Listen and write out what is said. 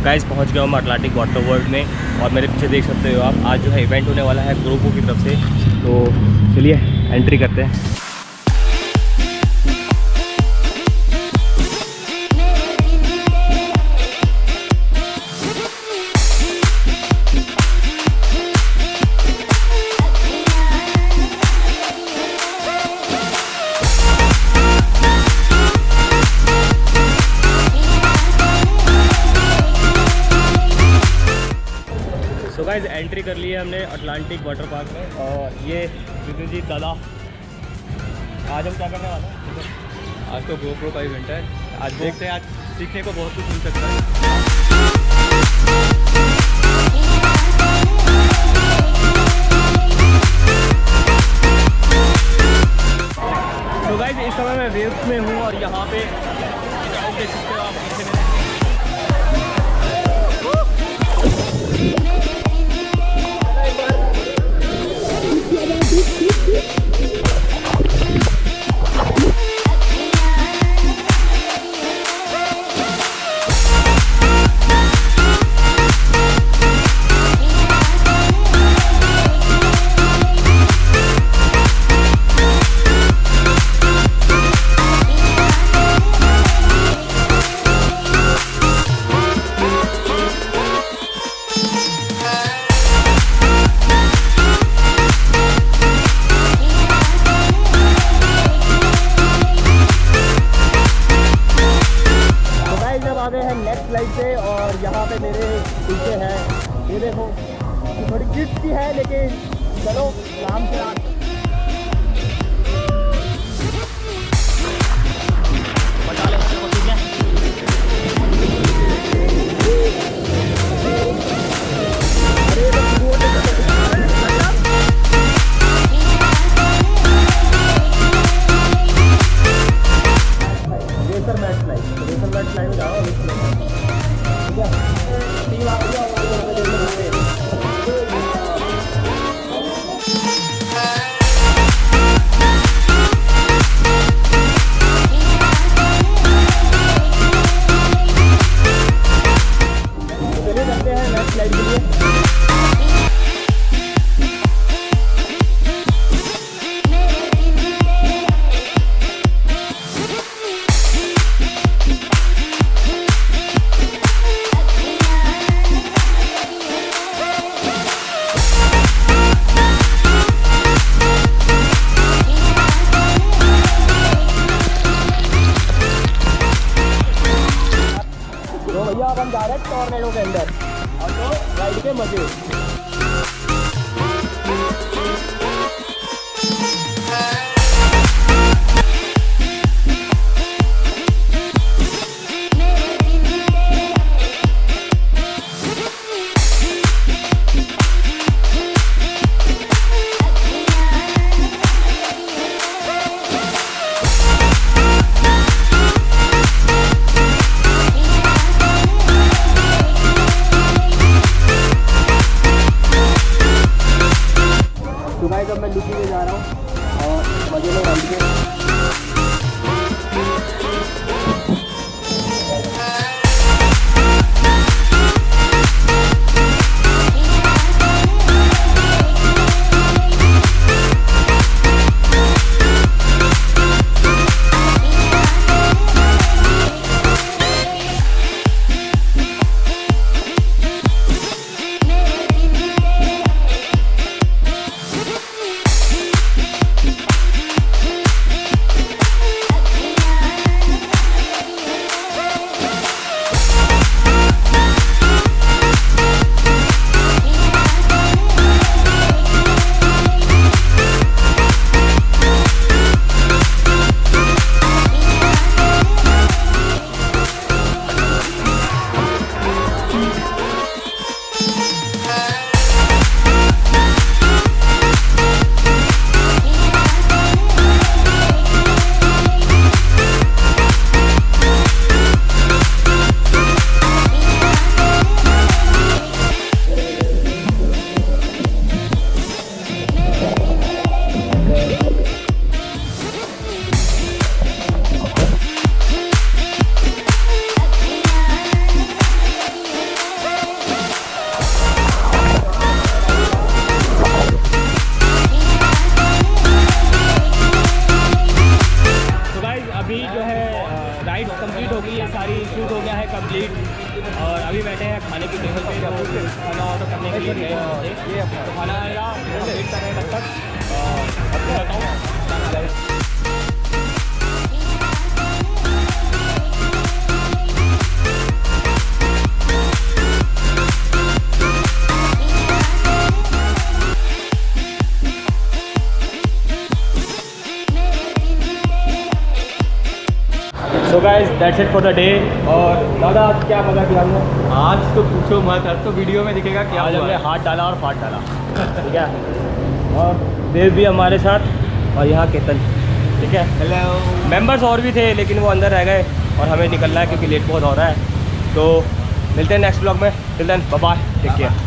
Guys पहुंच गया हूँ मैं अटलांटिक वाटर वर्ल्ड में, और मेरे पीछे देख सकते हो आप, आज जो है इवेंट होने वाला है ग्रोपो की तरफ से। तो चलिए एंट्री करते हैं। तो गाइस एंट्री कर ली है हमने अटलांटिक वाटर पार्क में, और ये विष्णु जी दादा, आज हम क्या करने वाले हैं? आज तो गोप्रो का इवेंट है। आज देखते हैं, आज सीखने को बहुत कुछ मिल सकता है। तो गाइस इस समय मैं वेव्स में हूँ, और यहाँ पे देख सकते हो आप पीछे में। नेक्स्ट स्लाइड पे, और यहाँ पे मेरे पीछे है, ये देखो थोड़ी किड्स की है, लेकिन चलो काम से आ। भैया अब हम जा रहे हैं टॉर्नेडो के अंदर, और तो राइड के मजे। और अभी बैठे हैं खाने की टेबल पे, खाना ऑर्डर करने के लिए गए हैं। ये तो खाना आएगा, वेट कर रहे हैं तब तक। और अब बताऊँ so guys that's it for the day. और दादा आज क्या मजा किया हमने? आज तो पूछो मत, आज तो वीडियो में दिखेगा क्या आज हुआ हमने है। हाथ डाला और फाट डाला। ठीक है, और देव भी हमारे साथ, और यहाँ केतन। ठीक है, हेलो। मेंबर्स और भी थे लेकिन वो अंदर रह गए और हमें निकलना है क्योंकि लेट बहुत हो रहा है। तो मिलते हैं नेक्स्ट ब्लॉग में। Till then bye bye, take care.